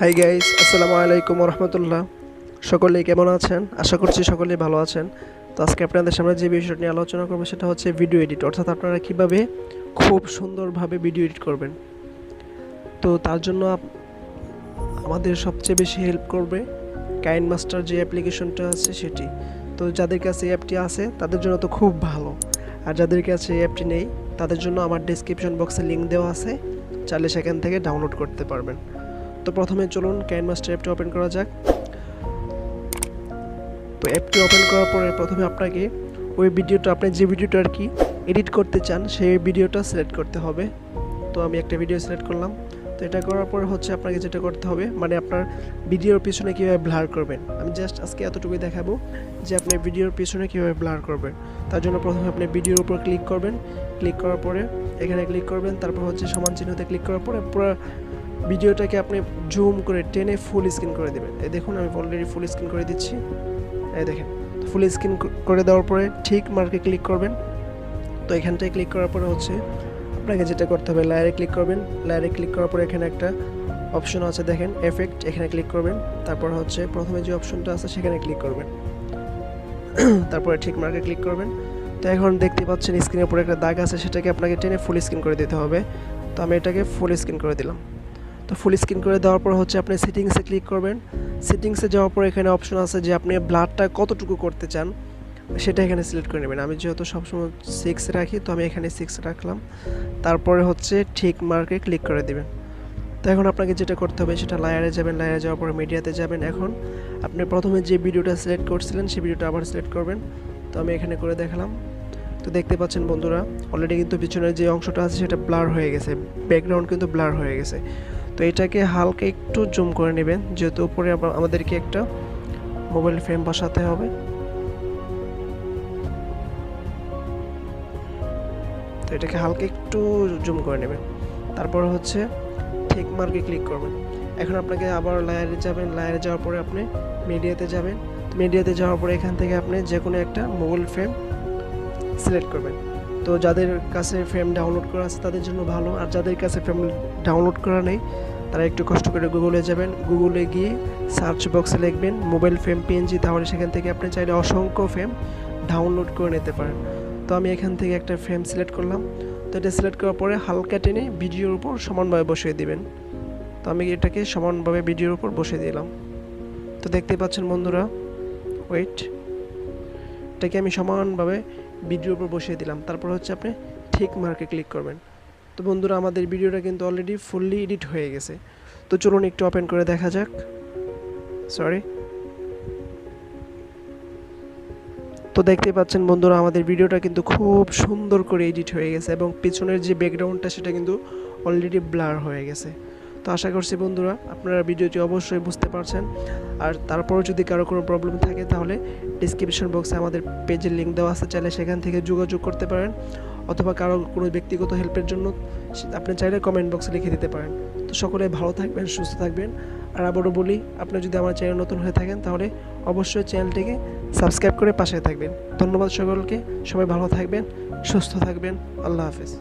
Hi guys, আসসালামু আলাইকুম রহমতুল্লাহ। সকলেই কেমন আছেন? আশা করছি সকলেই ভালো আছেন। তো আজকে আপনাদের সামনে যে বিষয়টা নিয়ে আলোচনা করবো সেটা হচ্ছে ভিডিও এডিট, অর্থাৎ আপনারা কীভাবে খুব সুন্দরভাবে ভিডিও এডিট করবেন। তো তার জন্য আমাদের সবচেয়ে বেশি হেল্প করবে কাইনমাস্টার যে অ্যাপ্লিকেশনটা আছে সেটি। তো যাদের কাছে এই অ্যাপটি আছে তাদের জন্য তো খুব ভালো, আর যাদের কাছে এই অ্যাপটি নেই তাদের জন্য আমার ডেসক্রিপশন বক্সে লিঙ্ক দেওয়া আছে, চাইলে সেখান থেকে ডাউনলোড করতে পারবেন। তো প্রথমে চলুন কাইনমাস্টার অ্যাপটি ওপেন করা যাক। তো অ্যাপটি ওপেন করার পরে প্রথমে আপনাকে ওই ভিডিওটা, আপনি যে ভিডিওটা আর কি এডিট করতে চান সেই ভিডিওটা সিলেক্ট করতে হবে। তো আমি একটা ভিডিও সিলেক্ট করলাম। তো এটা করার পর হচ্ছে আপনাকে যেটা করতে হবে, মানে আপনার ভিডিওর পিছনে কীভাবে ব্লার করবেন, আমি জাস্ট আজকে এতটুকুই দেখাবো যে আপনি ভিডিওর পিছনে কীভাবে ব্লার করবেন। তার জন্য প্রথমে আপনি ভিডিওর উপর ক্লিক করবেন, ক্লিক করার পরে এখানে ক্লিক করবেন, তারপর হচ্ছে সমান চিহ্নতে ক্লিক করার পরে পুরো ভিডিওটাকে আপনি জুম করে টেনে ফুল স্ক্রিন করে দেবেন। এই দেখুন আমি অলরেডি ফুল স্ক্রিন করে দিচ্ছি, এই দেখেন। ফুল স্ক্রিন করে দেওয়ার পরে ঠিক মার্কে ক্লিক করবেন। তো এখানটায় ক্লিক করার পরে হচ্ছে আপনাকে যেটা করতে হবে, লেয়ারে ক্লিক করবেন। লেয়ারে ক্লিক করার পরে এখানে একটা অপশন আছে দেখেন, এফেক্ট, এখানে ক্লিক করবেন। তারপর হচ্ছে প্রথমে যে অপশনটা আছে সেখানে ক্লিক করবেন, তারপরে ঠিক মার্কে ক্লিক করবেন। তো এখন দেখতে পাচ্ছেন স্ক্রিনের উপরে একটা দাগ আছে, সেটাকে আপনাকে টেনে ফুল স্ক্রিন করে দিতে হবে। তো আমি এটাকে ফুল স্ক্রিন করে দিলাম। তো ফুল স্ক্রিন করে দেওয়ার পর হচ্ছে আপনি সেটিংসে ক্লিক করবেন। সেটিংসে যাওয়ার পর এখানে অপশন আছে যে আপনি ব্লারটা কতটুকু করতে চান সেটা এখানে সিলেক্ট করে নেবেন। আমি যেহেতু সবসময় 6 রাখি, তো আমি এখানে 6 রাখলাম। তারপরে হচ্ছে ঠিক মার্কে ক্লিক করে দেবেন। তো এখন আপনাকে যেটা করতে হবে সেটা লেয়ারে যাবেন, লেয়ারে যাওয়ার পরে মিডিয়াতে যাবেন। এখন আপনি প্রথমে যে ভিডিওটা সিলেক্ট করছিলেন সেই ভিডিওটা আবার সিলেক্ট করবেন। তো আমি এখানে করে দেখালাম। তো দেখতে পাচ্ছেন বন্ধুরা, অলরেডি কিন্তু পিছনের যে অংশটা আছে সেটা ব্লার হয়ে গেছে, ব্যাকগ্রাউন্ড কিন্তু ব্লার হয়ে গেছে। তো এটাকে হালকা একটু জুম করে নেবেন, যেহেতু উপরে আমাদেরকে একটা মোবাইল ফ্রেম বসাতে হবে। তো এটাকে হালকা একটু জুম করে নেবেন, তারপর হচ্ছে ঠিক মার্কে ক্লিক করবেন। এখন আপনাকে আবার লেয়ারে যাবেন, লেয়ারে যাওয়ার পরে আপনি মিডিয়াতে যাবেন। মিডিয়াতে যাওয়ার পরে এখান থেকে আপনি যে কোনো একটা মোবাইল ফ্রেম সিলেক্ট করবেন। তো যাদের কাছে ফ্রেম ডাউনলোড করা আছে তাদের জন্য ভালো, আর যাদের কাছে ফ্রেম ডাউনলোড করা নেই তারা একটু কষ্ট করে গুগলে যাবেন। গুগলে গিয়ে সার্চ বক্সে লিখবেন মোবাইল ফ্রেম পিএনজি, তাহলে সেখান থেকে আপনি চাইলে অসংখ্য ফ্রেম ডাউনলোড করে নিতে পারেন। তো আমি এখান থেকে একটা ফ্রেম সিলেক্ট করলাম। তো এটা সিলেক্ট করার পরে হালকা টেনে ভিডিওর উপর সমানভাবে বসিয়ে দিবেন। তো আমি এটাকে সমানভাবে ভিডিওর উপর বসিয়ে দিলাম। তো দেখতে পাচ্ছেন বন্ধুরা, ওয়েট, এটাকে আমি সমানভাবে ভিডিওর উপর বসিয়ে দিলাম। তারপর হচ্ছে আপনি ঠিক মার্কে ক্লিক করবেন। তো বন্ধুরা, আমাদের ভিডিওটা কিন্তু অলরেডি ফুললি এডিট হয়ে গেছে। তো চলুন একটু ওপেন করে দেখা যাক। তো দেখতে পাচ্ছেন বন্ধুরা, আমাদের ভিডিওটা কিন্তু খুব সুন্দর করে এডিট হয়ে গেছে এবং পিছনের যে ব্যাকগ্রাউন্ডটা সেটা কিন্তু অলরেডি ব্লার হয়ে গেছে। তো আশা করছি বন্ধুরা আপনারা ভিডিওটি অবশ্যই বুঝতে পারছেন। আর তারপরও যদি কারো কোনো প্রবলেম থাকে তাহলে ডিসক্রিপশন বক্সে আমাদের পেজের লিঙ্ক দেওয়া আছে, চাইলে সেখান থেকে যোগাযোগ করতে পারেন, অথবা কারো কোনো ব্যক্তিগত হেল্পের জন্য আপনি চাইলে কমেন্ট বক্সে লিখে দিতে পারেন। তো সকলে ভালো থাকবেন, সুস্থ থাকবেন। আর আবারও বলি, আপনি যদি আমার চ্যানেল নতুন হয়ে থাকেন তাহলে অবশ্যই চ্যানেলটিকে সাবস্ক্রাইব করে পাশে থাকবেন। ধন্যবাদ সকলকে, সবাই ভালো থাকবেন, সুস্থ থাকবেন। আল্লাহ হাফেজ।